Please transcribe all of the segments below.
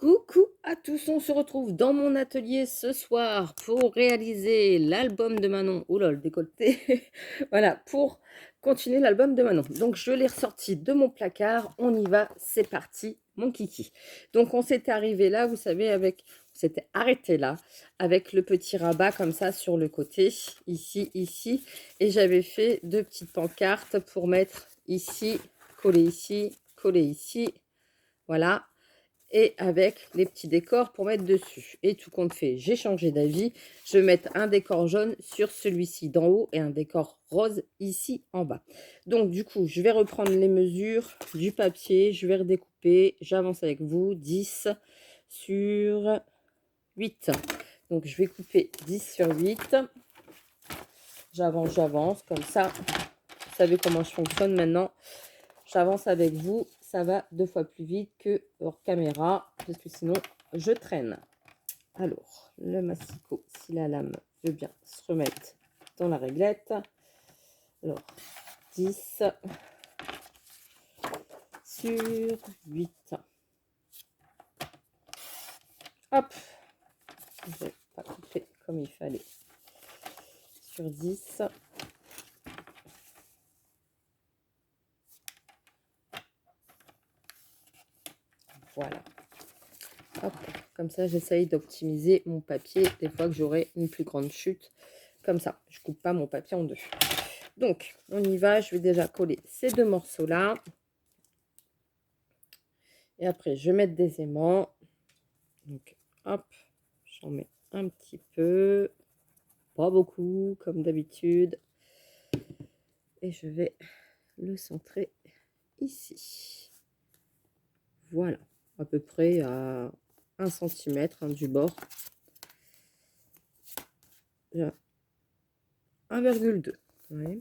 Coucou à tous, on se retrouve dans mon atelier ce soir pour réaliser l'album de Manon. Oula, le décolleté. Voilà, pour continuer l'album de Manon. Donc, je l'ai ressorti de mon placard. On y va, c'est parti, mon kiki. Donc, on s'était arrivé là, vous savez, on s'était arrêté là, avec le petit rabat comme ça sur le côté, ici, ici. Et j'avais fait deux petites pancartes pour mettre ici, coller ici. Voilà, et avec les petits décors pour mettre dessus. Et tout compte fait, j'ai changé d'avis. Je vais mettre un décor jaune sur celui-ci d'en haut et un décor rose ici en bas. Donc du coup, je vais reprendre les mesures du papier. Je vais redécouper. J'avance avec vous. 10 sur 8. Donc je vais couper 10 sur 8. J'avance comme ça. Vous savez comment je fonctionne maintenant. J'avance avec vous, ça va 2 fois plus vite que hors caméra, parce que sinon je traîne. Alors, le massicot, si la lame veut bien se remettre dans la réglette. Alors, 10 sur 8. Hop, je n'ai pas coupé comme il fallait. Sur 10. Voilà. Hop, comme ça, j'essaye d'optimiser mon papier des fois que j'aurai une plus grande chute. Comme ça, je coupe pas mon papier en deux. Donc, on y va. Je vais déjà coller ces deux morceaux-là. Et après, je vais mettre des aimants. Donc, hop, j'en mets un petit peu. Pas beaucoup, comme d'habitude. Et je vais le centrer ici. Voilà, à peu près à 1 cm du bord. 1,2. Ouais.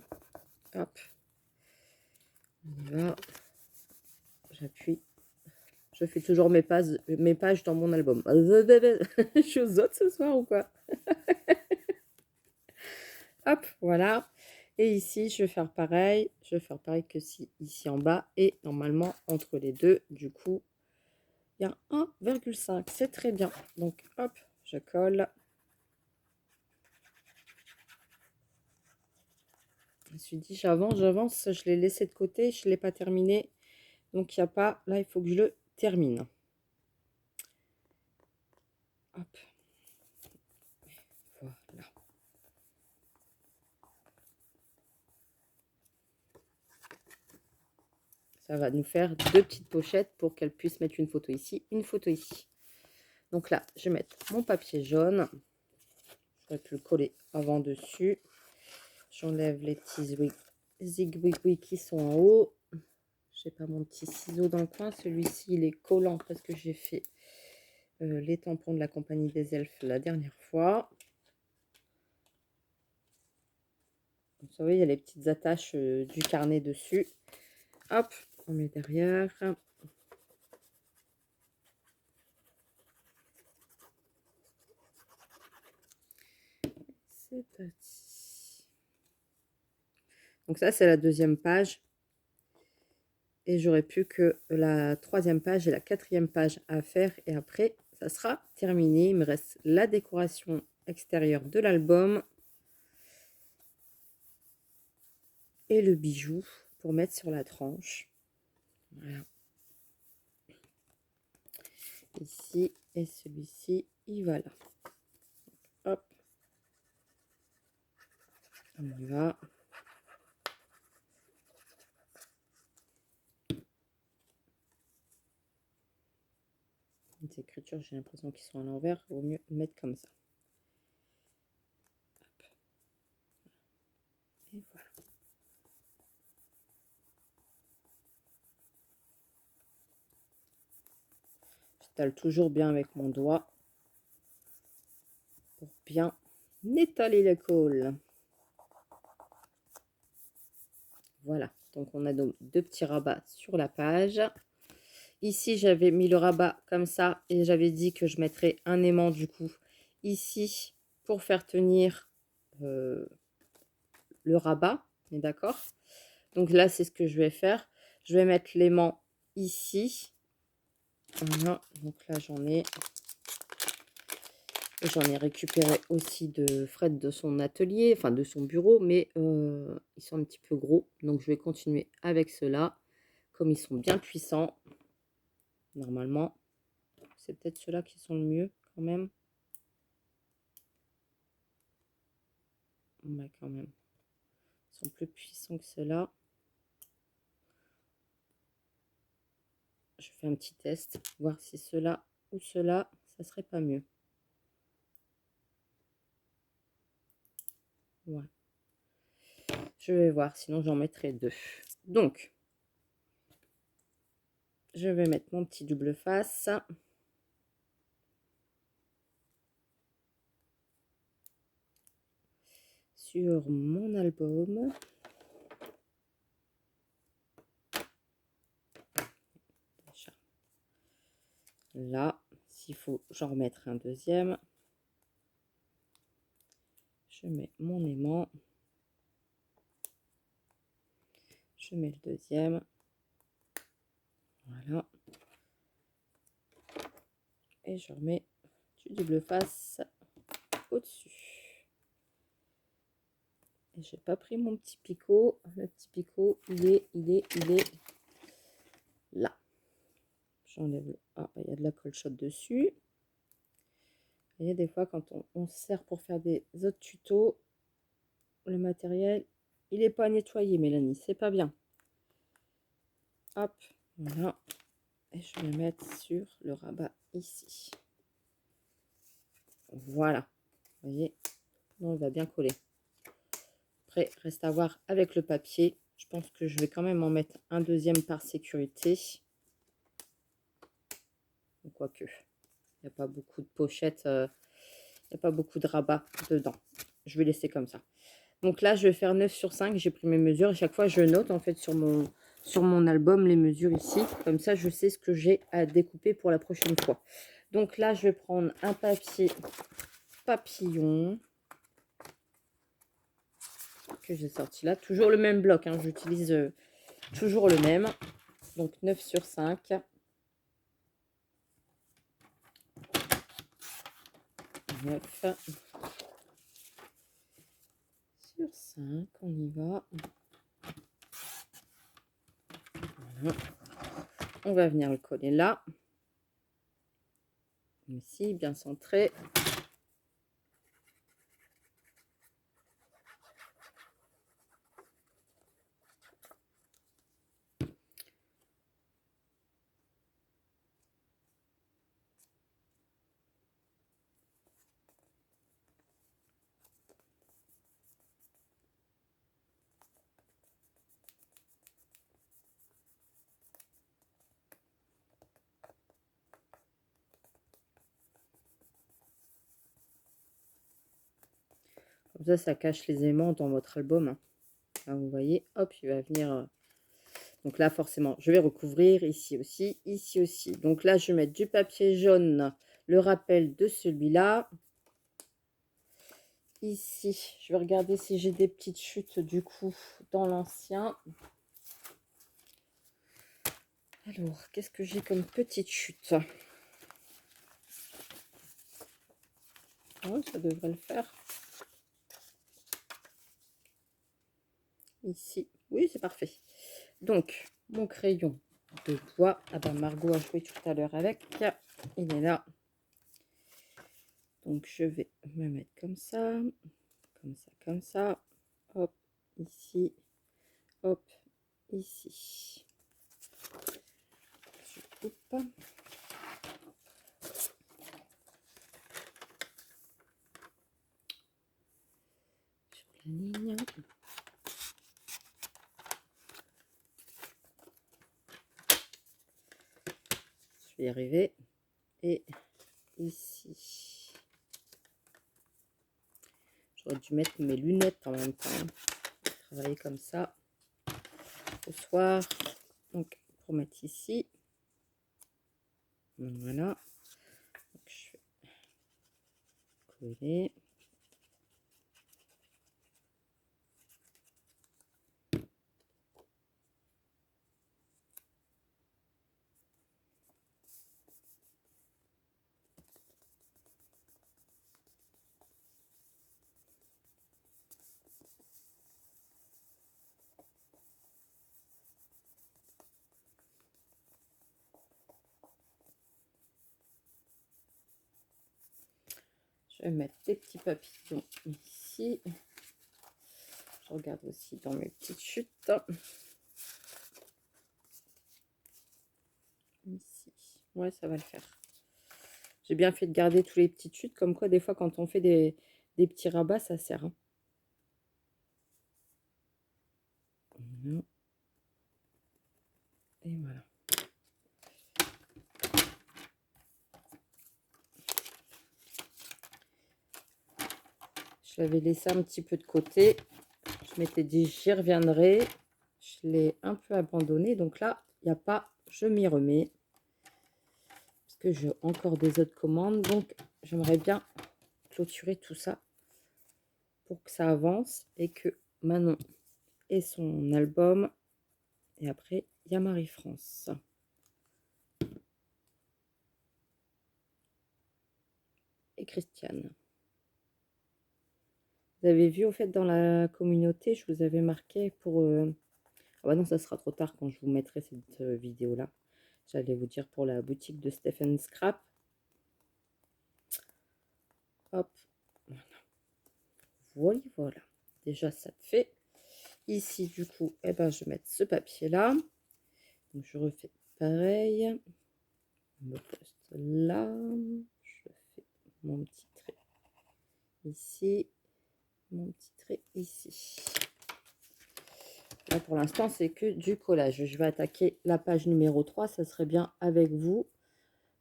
Hop. On y va. J'appuie. Je fais toujours mes pages dans mon album. Je suis aux autres ce soir ou quoi? Hop, voilà. Et ici, je vais faire pareil. Je vais faire pareil que ici en bas. Et normalement, entre les deux, du coup, il y a 1,5. C'est très bien. Donc, hop, je colle. Je me suis dit, j'avance. Je l'ai laissé de côté. Je ne l'ai pas terminé. Donc, il n'y a pas... Là, il faut que je le termine. Hop. Voilà. Ça va nous faire deux petites pochettes pour qu'elle puisse mettre une photo ici, une photo ici. Donc là, je vais mettre mon papier jaune. Je vais le coller avant dessus. J'enlève les petits zigouigouis qui sont en haut. J'ai pas mon petit ciseau dans le coin. Celui-ci, il est collant parce que j'ai fait les tampons de la compagnie des elfes la dernière fois. Vous savez, il y a les petites attaches du carnet dessus. Hop, on met derrière. C'est parti. Donc ça, c'est la deuxième page. Et j'aurai plus que la troisième page et la quatrième page à faire. Et après, ça sera terminé. Il me reste la décoration extérieure de l'album. Et le bijou pour mettre sur la tranche. Voilà. Ici et celui-ci, il va là. Hop. On y va. Les écritures, j'ai l'impression qu'ils sont à l'envers. Il vaut mieux le mettre comme ça. Hop. Et voilà. J'étale toujours bien avec mon doigt pour bien étaler le col. Voilà, donc on a donc deux petits rabats sur la page. Ici, j'avais mis le rabat comme ça et j'avais dit que je mettrais un aimant du coup ici pour faire tenir le rabat. On est d'accord? Donc là, c'est ce que je vais faire. Je vais mettre l'aimant ici Voilà, donc là j'en ai récupéré aussi de Fred de son atelier, enfin de son bureau, mais ils sont un petit peu gros. Donc je vais continuer avec ceux-là. Comme ils sont bien puissants, normalement, c'est peut-être ceux-là qui sont le mieux quand même. Ouais, quand même. Ils sont plus puissants que ceux-là. Je fais un petit test, voir si ceux-là ou ceux-là, ça serait pas mieux. Ouais. Je vais voir, sinon j'en mettrai 2. Donc, je vais mettre mon petit double face. Sur mon album. Là, s'il faut, j'en remettrai un deuxième. Je mets mon aimant. Je mets le deuxième. Voilà. Et je remets du double face au-dessus. Et j'ai pas pris mon petit picot. Le petit picot, il est là. J'enlève le... Ah, il y a de la colle chaude dessus. Vous voyez, des fois, quand on se sert pour faire des autres tutos, le matériel, il n'est pas nettoyé, Mélanie. C'est pas bien. Hop, voilà. Et je vais mettre sur le rabat ici. Voilà. Vous voyez, on va bien coller. Après, reste à voir avec le papier. Je pense que je vais quand même en mettre un deuxième par sécurité. Quoique, il n'y a pas beaucoup de pochettes, il n'y a pas beaucoup de rabat dedans. Je vais laisser comme ça. Donc là, je vais faire 9 sur 5. J'ai pris mes mesures. À chaque fois, je note en fait sur mon album les mesures ici. Comme ça, je sais ce que j'ai à découper pour la prochaine fois. Donc là, je vais prendre un papier papillon que j'ai sorti là. Toujours le même bloc, hein. J'utilise toujours le même. Donc 9 sur 5. 9 sur 5. On y va. Voilà. On va venir le coller là. Ici, bien centré. Comme ça cache les aimants dans votre album. Hein. Là, vous voyez, hop, il va venir... Donc là, forcément, je vais recouvrir ici aussi, ici aussi. Donc là, je vais mettre du papier jaune, le rappel de celui-là. Ici, je vais regarder si j'ai des petites chutes du coup dans l'ancien. Alors, qu'est-ce que j'ai comme petite chute? Oh, ça devrait le faire. Ici, oui, c'est parfait. Donc, mon crayon de bois. Ah ben, Margot a joué tout à l'heure avec. Il est là. Donc, je vais me mettre comme ça. Comme ça, comme ça. Hop, ici. Hop, ici. Je coupe. Sur la ligne. Je vais y arriver. Et ici. J'aurais dû mettre mes lunettes en même temps. Travailler comme ça. Au soir. Donc, pour mettre ici. Voilà. Donc, je vais coller. Je vais mettre des petits papillons ici. Je regarde aussi dans mes petites chutes. Ici. Ouais, ça va le faire. J'ai bien fait de garder tous les petites chutes. Comme quoi, des fois, quand on fait des petits rabats, ça sert. Hein. Et voilà. Je l'avais laissé un petit peu de côté. Je m'étais dit, j'y reviendrai. Je l'ai un peu abandonné. Donc là, il n'y a pas, je m'y remets. Parce que j'ai encore des autres commandes. Donc, j'aimerais bien clôturer tout ça pour que ça avance et que Manon ait son album. Et après, il y a Marie-France. Et Christiane. Vous avez vu, au fait, dans la communauté, je vous avais marqué pour... Ah bah non, ça sera trop tard quand je vous mettrai cette vidéo-là. J'allais vous dire pour la boutique de Stephen Scrap. Hop. Voilà. Voilà. Déjà, ça te fait. Ici, du coup, eh ben, je vais mettre ce papier-là. Donc, je refais pareil. Je me poste là. Je fais mon petit trait ici. Mon petit trait ici. Là, pour l'instant, c'est que du collage. Je vais attaquer la page numéro 3. Ça serait bien avec vous.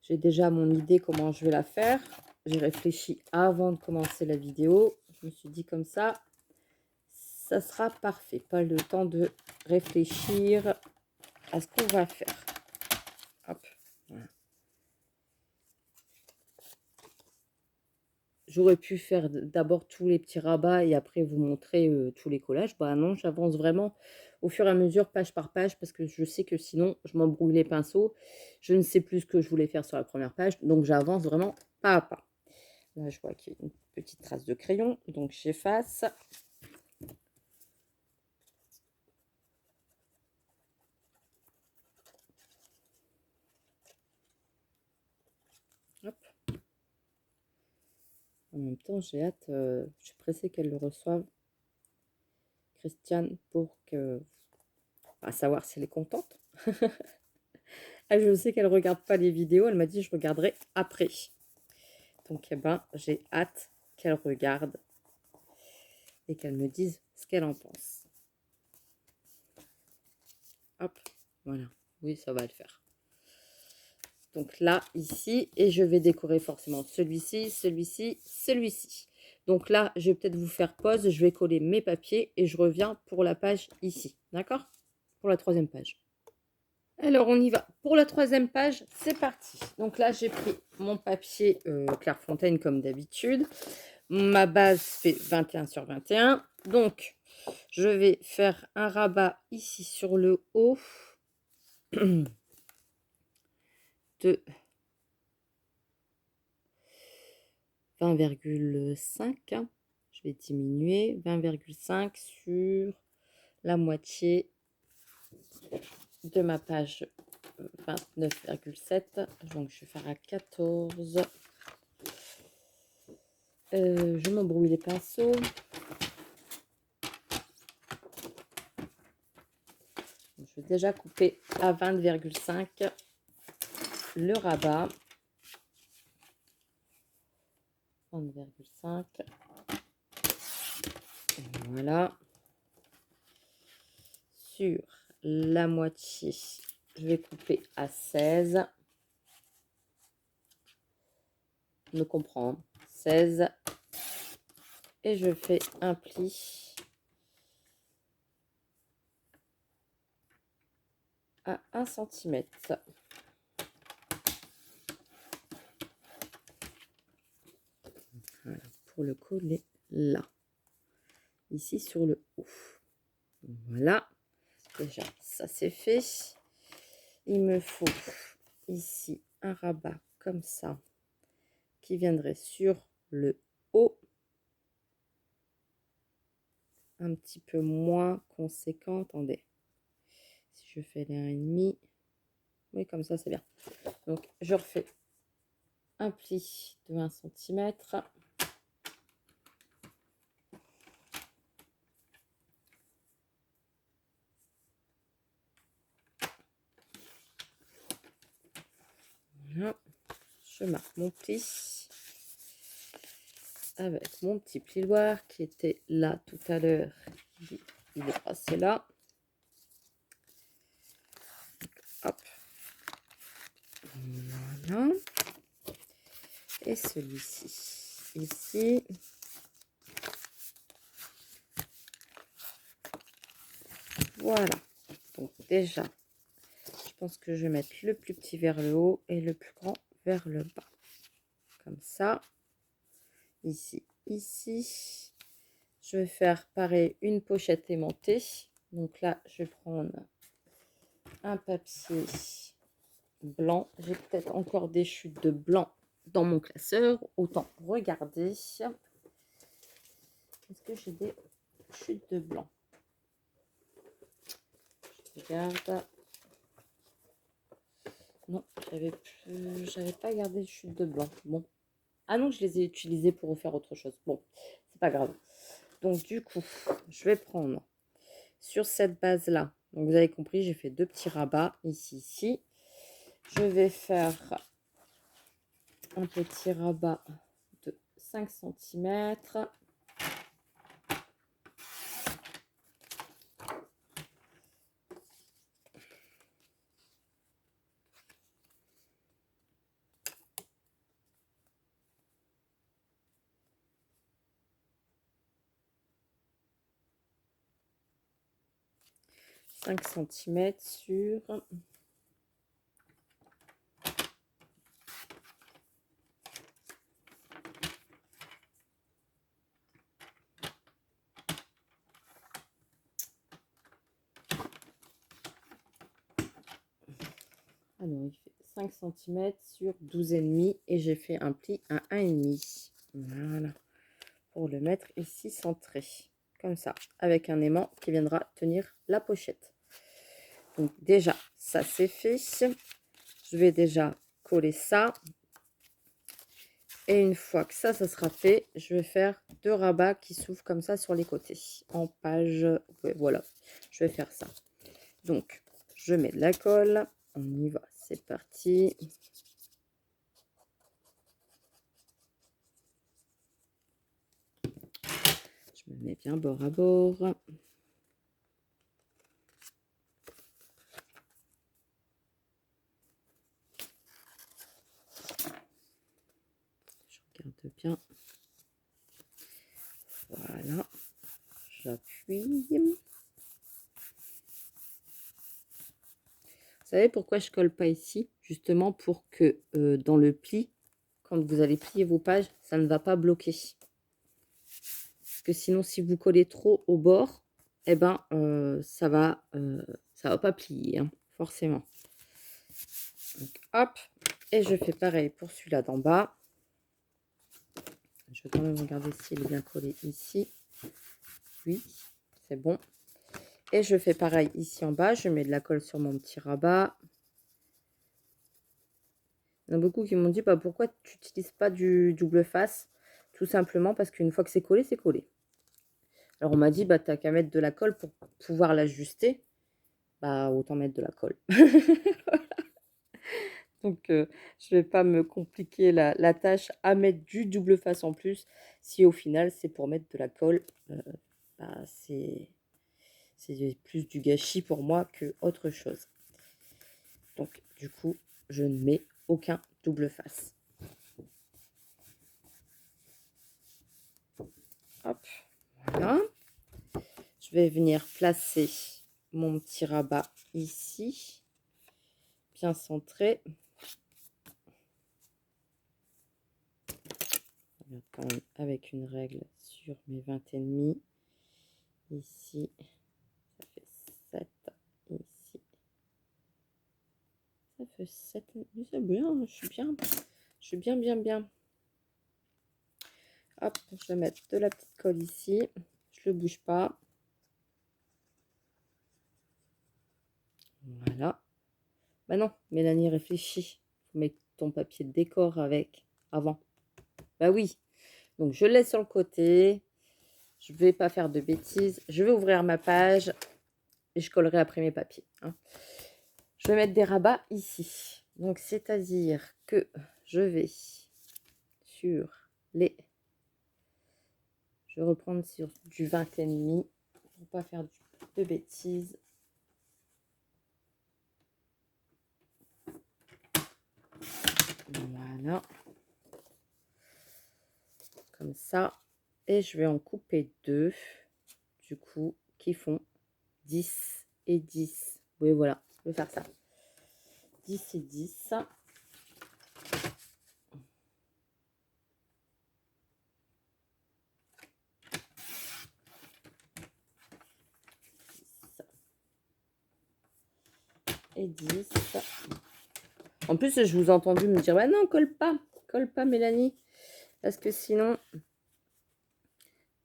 J'ai déjà mon idée comment je vais la faire. J'ai réfléchi avant de commencer la vidéo. Je me suis dit comme ça, ça sera parfait. Pas le temps de réfléchir à ce qu'on va faire. Hop. Voilà. J'aurais pu faire d'abord tous les petits rabats et après vous montrer tous les collages. Bah non, j'avance vraiment au fur et à mesure, page par page, parce que je sais que sinon, je m'embrouille les pinceaux. Je ne sais plus ce que je voulais faire sur la première page. Donc, j'avance vraiment pas à pas. Là, je vois qu'il y a une petite trace de crayon. Donc, j'efface. Hop. En même temps, j'ai hâte. Je suis pressée qu'elle le reçoive, Christiane, pour que... à savoir si elle est contente. Elle, je sais qu'elle ne regarde pas les vidéos. Elle m'a dit, je regarderai après. Donc, eh ben, j'ai hâte qu'elle regarde et qu'elle me dise ce qu'elle en pense. Hop, voilà. Oui, ça va le faire. Donc là, ici, et je vais décorer forcément celui-ci, celui-ci, celui-ci. Donc là, je vais peut-être vous faire pause. Je vais coller mes papiers et je reviens pour la page ici. D'accord? Pour la troisième page. Alors, on y va. Pour la troisième page, c'est parti. Donc là, j'ai pris mon papier Clairefontaine comme d'habitude. Ma base fait 21 sur 21. Donc, je vais faire un rabat ici sur le haut de 20,5. Je vais diminuer 20,5 sur la moitié de ma page 29,7. Donc, je vais faire à 14. Je m'embrouille les pinceaux. Je vais déjà couper à 20,5 le rabat. 20,5. Voilà. Sur la moitié, je vais couper à 16. Me comprends, 16. Et je fais un pli à 1 cm. Voilà, pour le coller là. Ici sur le haut. Voilà. Déjà, ça c'est fait. Il me faut ici un rabat comme ça qui viendrait sur le haut. Un petit peu moins conséquent. Attendez. Si je fais les 1,5. Oui, comme ça, c'est bien. Donc, je refais un pli de 1 cm. je marque mon pli avec mon petit plioir qui était là tout à l'heure. Il est passé là. Hop. Voilà. Et celui-ci, ici. Voilà. Donc déjà, je pense que je vais mettre le plus petit vers le haut et le plus grand vers le bas. Comme ça. Ici, ici. Je vais faire pareil une pochette aimantée. Donc là, je vais prendre un papier blanc. J'ai peut-être encore des chutes de blanc dans mon classeur. Autant regarder. Est-ce que j'ai des chutes de blanc? Je regarde. Non, j'avais pas gardé de chutes de blanc. Bon. Ah non, je les ai utilisées pour refaire autre chose. Bon, c'est pas grave. Donc du coup, je vais prendre sur cette base-là. Donc vous avez compris, j'ai fait 2 petits rabats ici, ici. Je vais faire un petit rabat de 5 cm. Sur 5 cm sur 12,5 et j'ai fait un pli à 1,5. Voilà. Pour le mettre ici centré. Comme ça. Avec un aimant qui viendra tenir la pochette. Donc déjà, ça c'est fait. Je vais déjà coller ça. Et une fois que ça sera fait, je vais faire 2 rabats qui s'ouvrent comme ça sur les côtés. En page, ouais, voilà. Je vais faire ça. Donc, je mets de la colle. On y va, c'est parti. Je me mets bien bord à bord. Je regarde bien. Voilà. J'appuie. Vous savez pourquoi je colle pas ici? Justement pour que dans le pli, quand vous allez plier vos pages, ça ne va pas bloquer. Parce que sinon, si vous collez trop au bord, eh ben, ça va pas plier, hein, forcément. Donc, hop, et je fais pareil pour celui-là d'en bas. Je vais quand même regarder s'il est bien collé ici. Oui, c'est bon. Et je fais pareil ici en bas. Je mets de la colle sur mon petit rabat. Il y en a beaucoup qui m'ont dit bah, pourquoi tu n'utilises pas du double face? Tout simplement parce qu'une fois que c'est collé, c'est collé. Alors on m'a dit bah t'as qu'à mettre de la colle pour pouvoir l'ajuster. Bah autant mettre de la colle. Donc je vais pas me compliquer la tâche à mettre du double face en plus. Si au final c'est pour mettre de la colle, bah, c'est plus du gâchis pour moi que autre chose. Donc du coup je ne mets aucun double face. Hop, voilà. Je vais venir placer mon petit rabat ici, bien centré. Quand même avec une règle sur mes 20,5. Ici, ça fait 7. Ici, ça fait 7. C'est bien, je suis bien. Hop, je vais mettre de la petite colle ici. Je ne le bouge pas. Voilà. Bah non, Mélanie, réfléchis. Faut mettre ton papier de décor avec avant. Bah oui. Donc, je laisse sur le côté. Je ne vais pas faire de bêtises. Je vais ouvrir ma page et je collerai après mes papiers. Hein. Je vais mettre des rabats ici. Donc, c'est-à-dire que je vais sur les... Je vais reprendre sur du 20,5 pour pas faire de bêtises. Voilà. Comme ça. Et je vais en couper 2, du coup, qui font 10 et 10. Oui, voilà, je vais faire ça. 10 et 10. Et 10. En plus, je vous ai entendu me dire, ouais, non, colle pas, Mélanie, parce que sinon,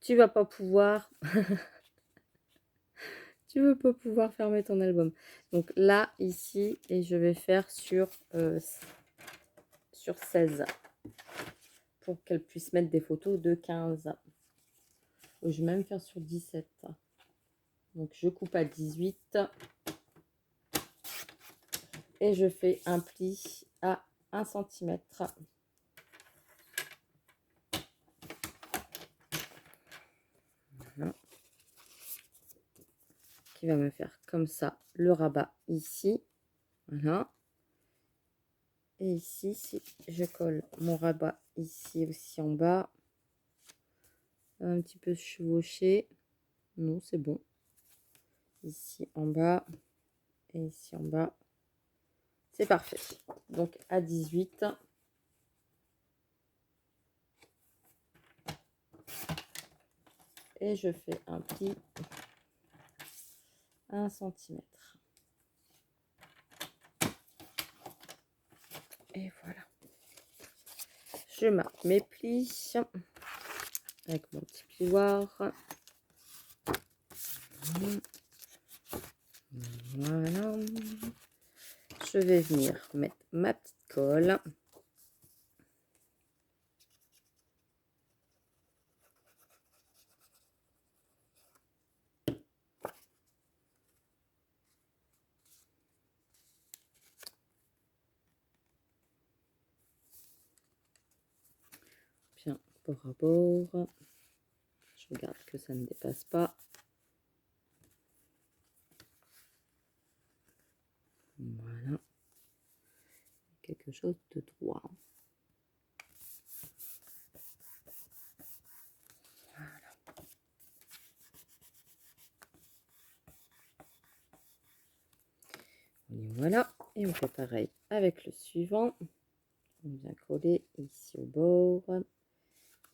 tu vas pas pouvoir, tu veux pas pouvoir fermer ton album. Donc là, ici, et je vais faire sur 16, pour qu'elle puisse mettre des photos de 15. Je vais même faire sur 17. Donc, je coupe à 18. Et je fais un pli à 1 cm. Voilà. Qui va me faire comme ça le rabat ici. Voilà. Et ici, si je colle mon rabat ici aussi en bas, un petit peu chevauché. Non, c'est bon. Ici en bas et ici en bas. C'est parfait. Donc à 18. Et je fais un pli à 1 cm. Et voilà. Je marque mes plis avec mon petit plioir. Voilà. Je vais venir mettre ma petite colle. Bien, bord à bord. Je regarde que ça ne dépasse pas. Voilà. Quelque chose de droit. Voilà. Et voilà. Et on fait pareil avec le suivant. On vient coller ici au bord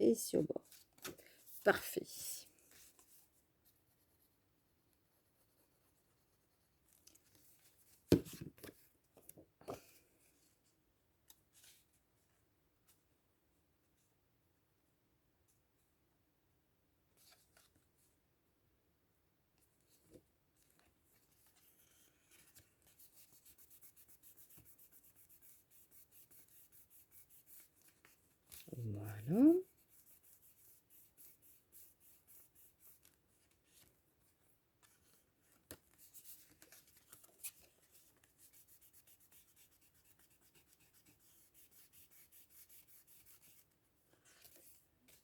et ici au bord. Parfait. Voilà.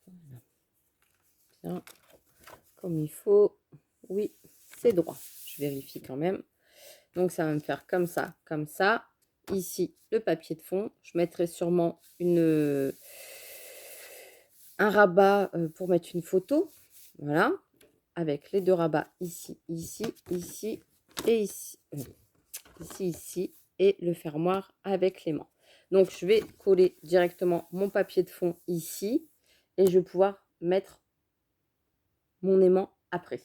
Voilà. Bien. Comme il faut. Oui, c'est droit. Je vérifie quand même. Donc, ça va me faire comme ça, comme ça. Ici, le papier de fond. Je mettrai sûrement un rabat pour mettre une photo. Voilà. Avec les 2 rabats ici, ici, ici et ici. Ici, ici. Et le fermoir avec l'aimant. Donc, je vais coller directement mon papier de fond ici. Et je vais pouvoir mettre mon aimant après.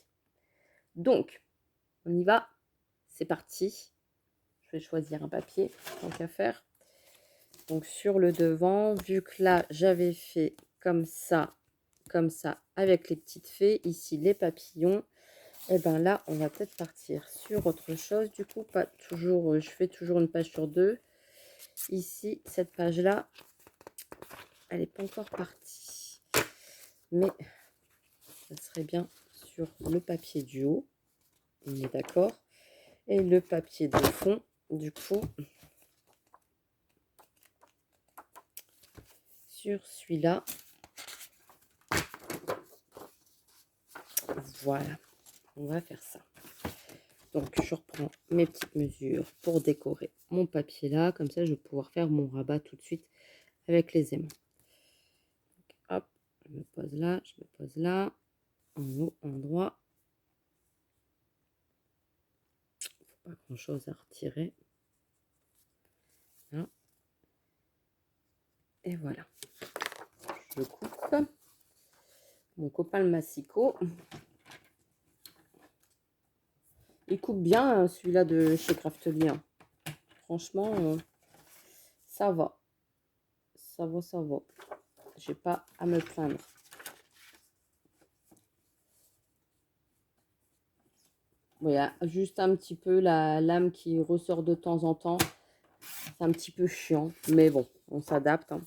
Donc, on y va. C'est parti. Je vais choisir un papier, tant qu'à faire. Donc, sur le devant, vu que là, j'avais fait comme ça, avec les petites fées. Ici, les papillons. Et bien là, on va peut-être partir sur autre chose. Du coup, pas toujours, je fais toujours une page sur 2. Ici, cette page-là, elle n'est pas encore partie. Mais ça serait bien sur le papier du haut. On est d'accord. Et le papier de fond, du coup, sur celui-là. Voilà, on va faire ça. Donc, je reprends mes petites mesures pour décorer mon papier là. Comme ça, je vais pouvoir faire mon rabat tout de suite avec les aimants. Donc, hop, je me pose là, je me pose là, en haut, en droit. Pas grand chose à retirer. Là. Et voilà. Je coupe. Mon copain le massicot. Il coupe bien celui-là de chez Craftly. Hein. Franchement, ça va. Ça va, ça va. J'ai pas à me plaindre. Bon, il y a juste un petit peu la lame qui ressort de temps en temps. C'est un petit peu chiant, mais bon, on s'adapte. Hein.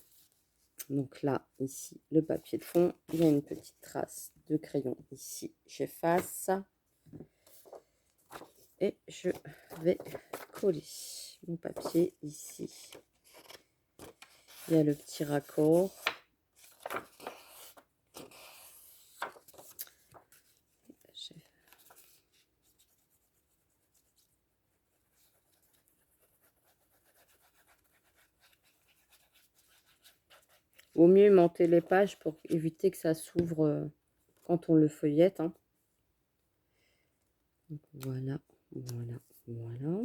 Donc là, ici, le papier de fond. Il y a une petite trace de crayon ici. J'efface. Et je vais coller mon papier ici. Il y a le petit raccord. Au mieux aimanter les pages pour éviter que ça s'ouvre quand on le feuillette. Hein. Donc voilà, voilà, voilà.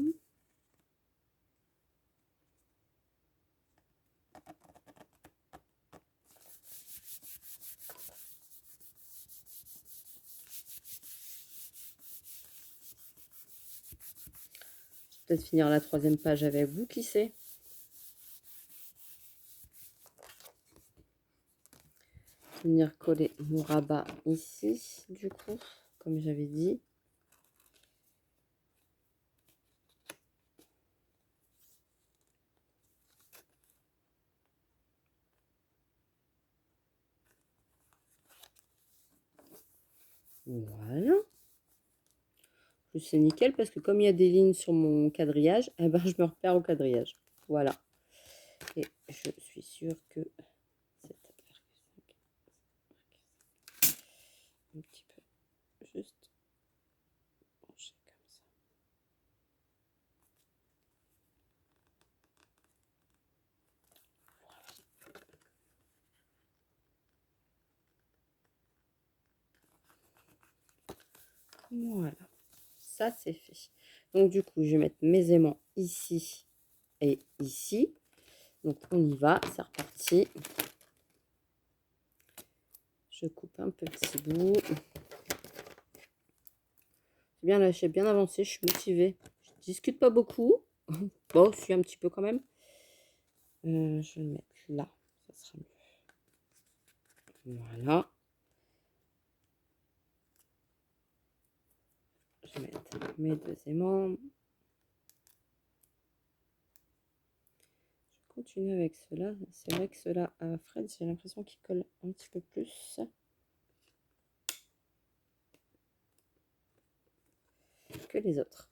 Peut-être finir la 3e page avec vous, qui sait. Venir coller mon rabat ici, du coup, comme j'avais dit. Voilà. C'est nickel parce que comme il y a des lignes sur mon quadrillage, eh ben, je me repère au quadrillage. Voilà. Et je suis sûre que cette un petit peu juste pencher comme ça. Voilà. Ça, c'est fait. Donc, du coup, je vais mettre mes aimants ici et ici. Donc, on y va. C'est reparti. Je coupe un petit bout. C'est bien lâché, bien avancé. Je suis motivée. Je discute pas beaucoup. Bon, je suis un petit peu quand même. Je vais le mettre là. Ça sera mieux. Voilà. Je vais mettre mes 2 aimants. Je continue avec ceux-là. C'est vrai que ceux-là, à Fred, j'ai l'impression qu'ils collent un petit peu plus que les autres.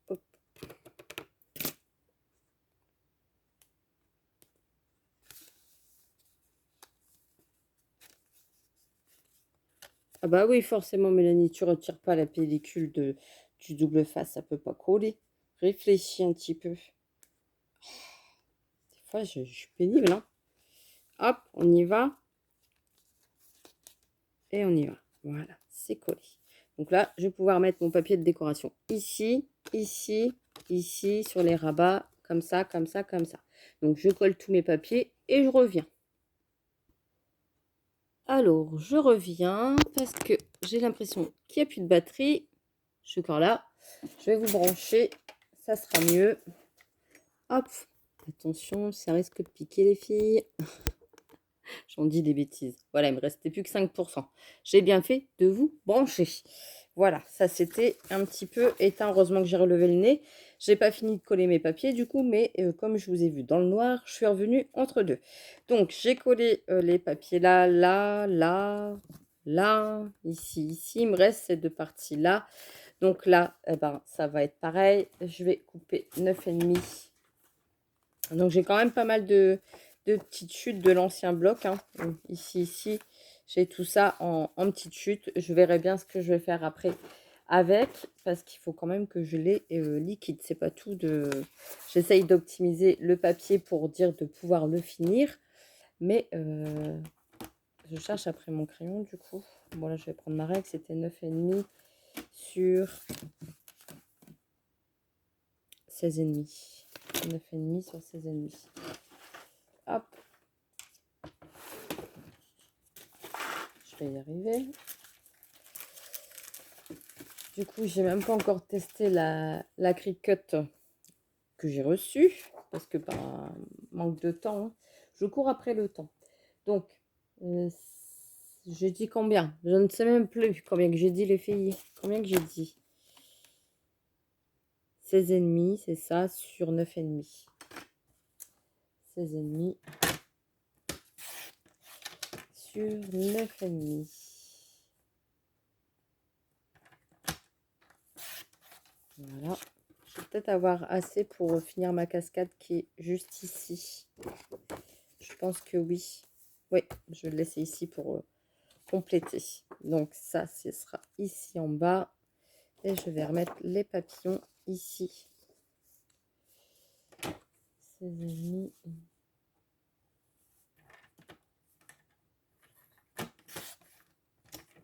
Hop. Ah bah oui, forcément, Mélanie, tu retires pas la pellicule du double face, ça peut pas coller. Réfléchis un petit peu. Des fois, je suis pénible, hein. Hop, on y va. Et on y va. Voilà, c'est collé. Donc là, je vais pouvoir mettre mon papier de décoration ici, ici, ici, sur les rabats, comme ça, comme ça, comme ça. Donc, je colle tous mes papiers et je reviens. Alors, je reviens parce que j'ai l'impression qu'il n'y a plus de batterie. Je suis encore là. Je vais vous brancher. Ça sera mieux. Hop. Attention, ça risque de piquer les filles. J'en dis des bêtises. Voilà, il me restait plus que 5%. J'ai bien fait de vous brancher. Voilà, ça c'était un petit peu éteint. Heureusement que j'ai relevé le nez. J'ai pas fini de coller mes papiers du coup, mais comme je vous ai vu dans le noir, je suis revenue entre deux. Donc j'ai collé les papiers là, là, là, là, ici, ici. Il me reste ces 2 parties là. Donc là, eh ben, ça va être pareil. Je vais couper 9,5. Donc j'ai quand même pas mal de petites chutes de l'ancien bloc. Hein. Donc, ici, j'ai tout ça en petites chutes. Je verrai bien ce que je vais faire après avec, parce qu'il faut quand même que je l'ai liquide. C'est pas tout de... J'essaye d'optimiser le papier pour dire de pouvoir le finir. Mais je cherche après mon crayon du coup. Bon là, je vais prendre ma règle. C'était 9,5 sur 16,5. 9,5 sur 16,5. Hop. Je vais y arriver. Du coup, j'ai même pas encore testé la Cricut que j'ai reçue. Parce que par manque de temps, hein, je cours après le temps. Donc, j'ai dit combien? Je ne sais même plus combien que j'ai dit les filles. Combien que j'ai dit? 16,5, c'est ça, sur 9,5. 16,5 sur 9,5. Voilà. Je vais peut-être avoir assez pour finir ma cascade qui est juste ici. Je pense que oui. Oui, je vais le laisser ici pour compléter. Donc ça, ce sera ici en bas. Et je vais remettre les papillons ici. 16,5.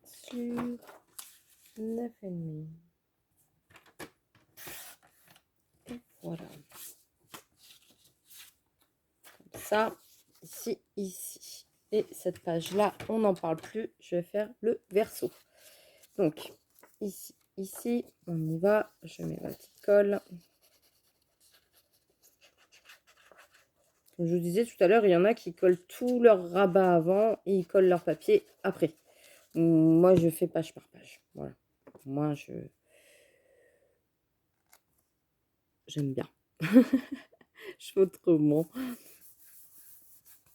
Sur 9,5. Et voilà. Comme ça, ici. Et cette page-là, on n'en parle plus. Je vais faire le verso. Donc, ici, on y va. Je mets ma petite colle. Comme je vous disais tout à l'heure, il y en a qui collent tout leur rabat avant et ils collent leur papier après. Moi, je fais page par page. Voilà. Moi, j'aime bien. Je fais autrement.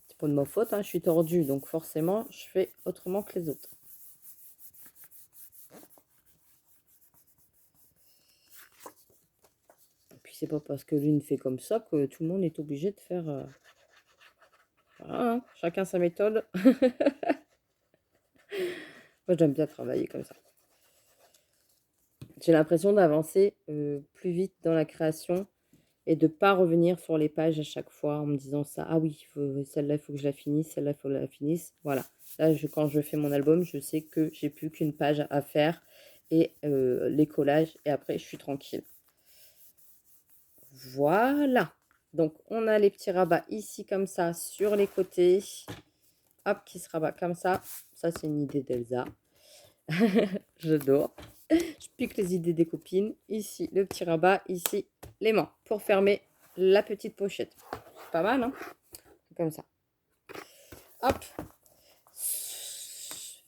C'est pas de ma faute, hein, je suis tordue, donc forcément, je fais autrement que les autres. Et puis, c'est pas parce que l'une fait comme ça que tout le monde est obligé de faire... Voilà, hein, chacun sa méthode. Moi, j'aime bien travailler comme ça. J'ai l'impression d'avancer plus vite dans la création et de ne pas revenir sur les pages à chaque fois en me disant ça. Ah oui, celle-là, il faut que je la finisse, celle-là, il faut que je la finisse. Voilà. Là, quand je fais mon album, je sais que j'ai plus qu'une page à faire et les collages et après, je suis tranquille. Voilà. Donc, on a les petits rabats ici comme ça sur les côtés. Hop, qui se rabat comme ça. Ça, c'est une idée d'Elsa. J'adore. Je pique les idées des copines. Ici, le petit rabat. Ici, l'aimant pour fermer la petite pochette. Pas mal, hein? Comme ça. Hop.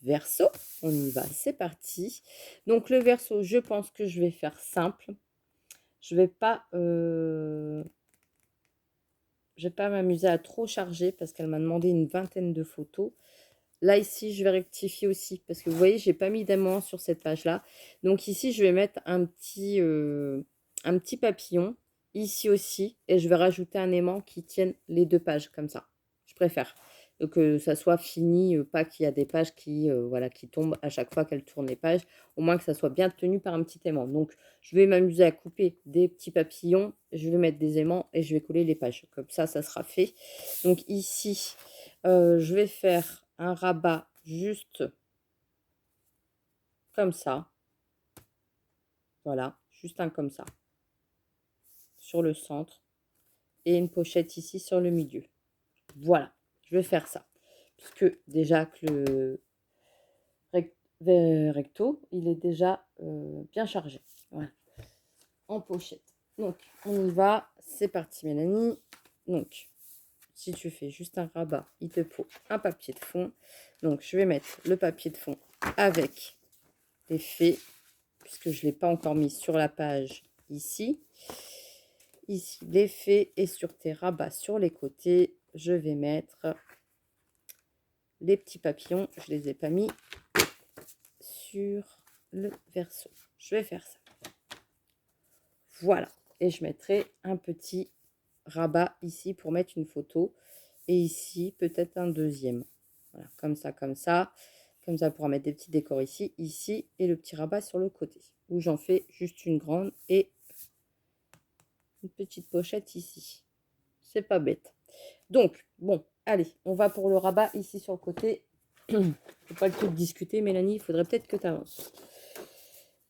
Verso. On y va. C'est parti. Donc, le verso, je pense que je vais faire simple. Je vais pas m'amuser à trop charger parce qu'elle m'a demandé une vingtaine de photos. Là, ici, je vais rectifier aussi parce que vous voyez, j'ai pas mis d'aimant sur cette page-là. Donc ici, je vais mettre un petit papillon ici aussi et je vais rajouter un aimant qui tienne les deux pages comme ça. Je préfère que ça soit fini, pas qu'il y a des pages qui, voilà, qui tombent à chaque fois qu'elle tourne les pages. Au moins que ça soit bien tenu par un petit aimant. Donc, je vais m'amuser à couper des petits papillons. Je vais mettre des aimants et je vais coller les pages. Comme ça sera fait. Donc ici, je vais faire un rabat juste comme ça. Voilà, juste un comme ça. Sur le centre. Et une pochette ici sur le milieu. Voilà, je vais faire ça. Puisque déjà que le recto, il est déjà bien chargé. Voilà, en pochette. Donc, on y va. C'est parti, Mélanie. Donc, si tu fais juste un rabat, il te faut un papier de fond. Donc, je vais mettre le papier de fond avec l'effet, puisque je ne l'ai pas encore mis sur la page ici. Ici, l'effet et sur tes rabats sur les côtés, je vais mettre les petits papillons. Je ne les ai pas mis sur le verso. Je vais faire ça. Voilà. Et je mettrai un petit rabat ici pour mettre une photo. Et ici, peut-être un deuxième. Voilà, comme ça, comme ça. Comme ça, on pourra mettre des petits décors ici, ici. Et le petit rabat sur le côté. Où j'en fais juste une grande et une petite pochette ici. C'est pas bête. Donc, bon, allez, on va pour le rabat ici sur le côté. Faut pas le tout discuter, Mélanie. Il faudrait peut-être que tu avances.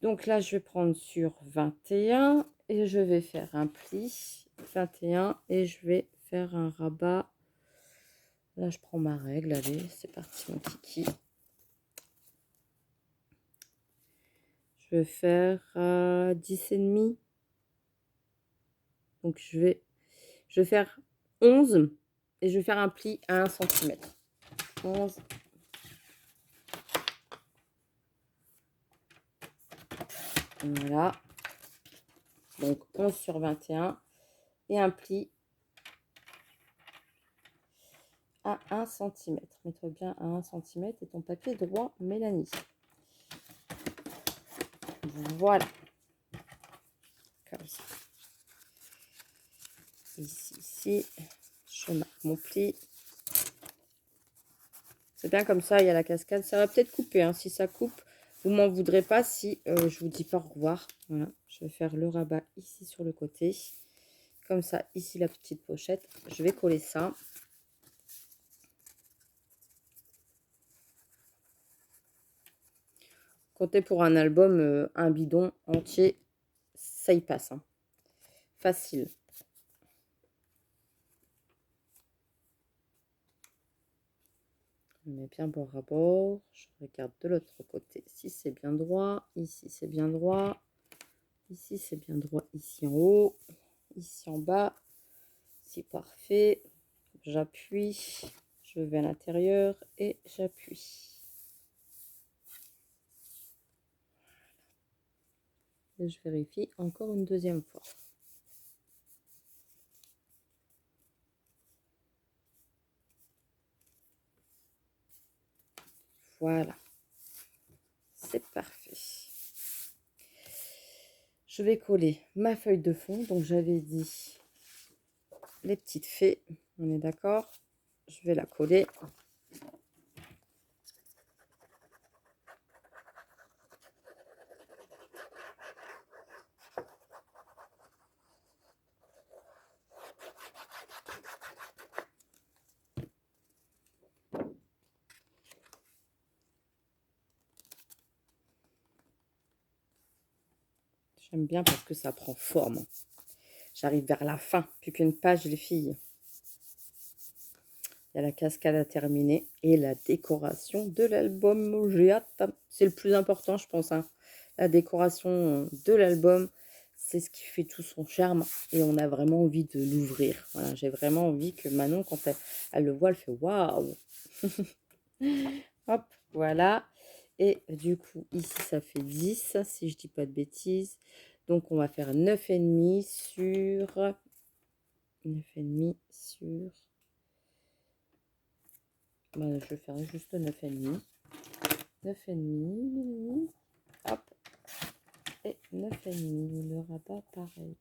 Donc là, je vais prendre sur 21 et je vais faire un pli 21 et je vais faire un rabat. Là, je prends ma règle. Allez, c'est parti, mon kiki. Je vais faire 10 et demi. Donc, je vais faire 11 et je vais faire un pli à 1 cm. 11. Voilà. Donc, 11 sur 21 et un pli à 1 cm. Mets-toi bien à 1 cm et ton papier droit, Mélanie. Voilà. Comme ça. Ici, je marque mon pli. C'est bien comme ça, il y a la cascade. Ça va peut-être couper. Hein. Si ça coupe, vous m'en voudrez pas si je vous dis pas au revoir. Voilà. Je vais faire le rabat ici sur le côté. Comme ça, ici la petite pochette. Je vais coller ça. Comptez pour un album, un bidon entier, ça y passe. Hein. Facile. On met bien bord à bord. Je regarde de l'autre côté si c'est bien droit. Ici, c'est bien droit. Ici, c'est bien droit. Ici en haut. Ici en bas. C'est parfait. J'appuie. Je vais à l'intérieur et j'appuie. Et je vérifie encore une deuxième fois. Voilà. C'est parfait. Je vais coller ma feuille de fond. Donc, j'avais dit les petites fées. On est d'accord? Je vais la coller. J'aime bien parce que ça prend forme. J'arrive vers la fin. Plus qu'une page, les filles. Il y a la cascade à terminer et la décoration de l'album. J'ai hâte. C'est le plus important, je pense. Hein. La décoration de l'album, c'est ce qui fait tout son charme. Et on a vraiment envie de l'ouvrir. Voilà, j'ai vraiment envie que Manon, quand elle le voit, elle fait waouh. Hop, voilà. Et du coup, ici, ça fait 10, si je dis pas de bêtises. Donc, on va faire 9,5 sur... 9,5 sur... Ben, je vais faire juste 9,5. 9,5. Hop. Et 9,5. Le rabat, pareil.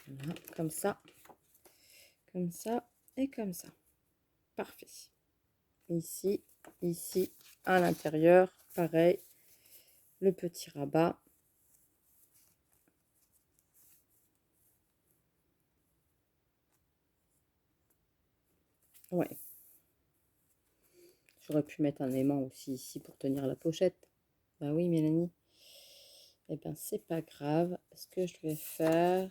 Voilà, comme ça. Comme ça et comme ça. Parfait. Ici, ici, à l'intérieur, pareil. Le petit rabat. Ouais. J'aurais pu mettre un aimant aussi ici pour tenir la pochette. Bah oui, Mélanie. Eh bien, c'est pas grave. Ce que je vais faire...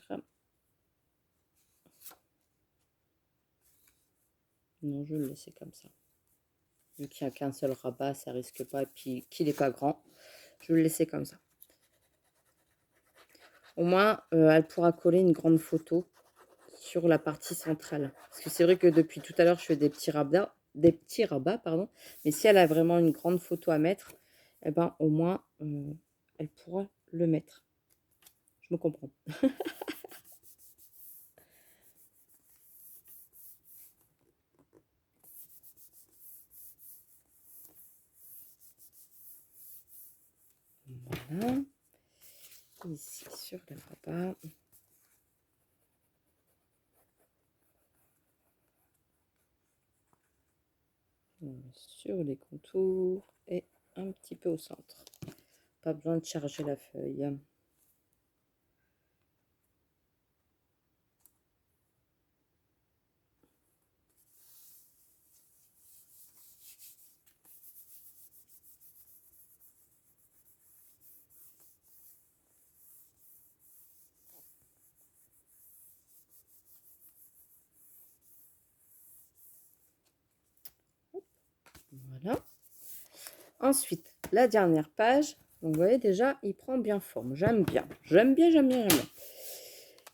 Non, je vais le laisser comme ça. Vu qu'il n'y a qu'un seul rabat, ça risque pas. Et puis qu'il n'est pas grand. Je vais le laisser comme ça. Au moins, elle pourra coller une grande photo sur la partie centrale. Parce que c'est vrai que depuis tout à l'heure, je fais des petits rabats, pardon. Mais si elle a vraiment une grande photo à mettre, eh ben, au moins, elle pourra le mettre. Je me comprends. Voilà. Ici sur le rabat. Sur les contours et un petit peu au centre. Pas besoin de charger la feuille. Voilà. Ensuite, la dernière page. Donc, vous voyez déjà, il prend bien forme. J'aime bien. J'aime bien, j'aime bien, j'aime bien.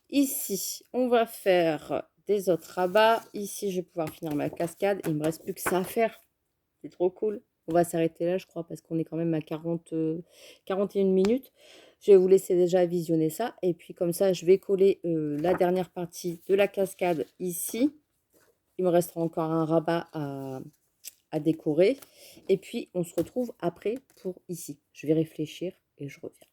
Ici, on va faire des autres rabats. Ici, je vais pouvoir finir ma cascade. Il ne me reste plus que ça à faire. C'est trop cool. On va s'arrêter là, je crois, parce qu'on est quand même à 41 minutes. Je vais vous laisser déjà visionner ça. Et puis, comme ça, je vais coller la dernière partie de la cascade ici. Il me restera encore un rabat à décorer. Et puis, on se retrouve après pour ici. Je vais réfléchir et je reviens.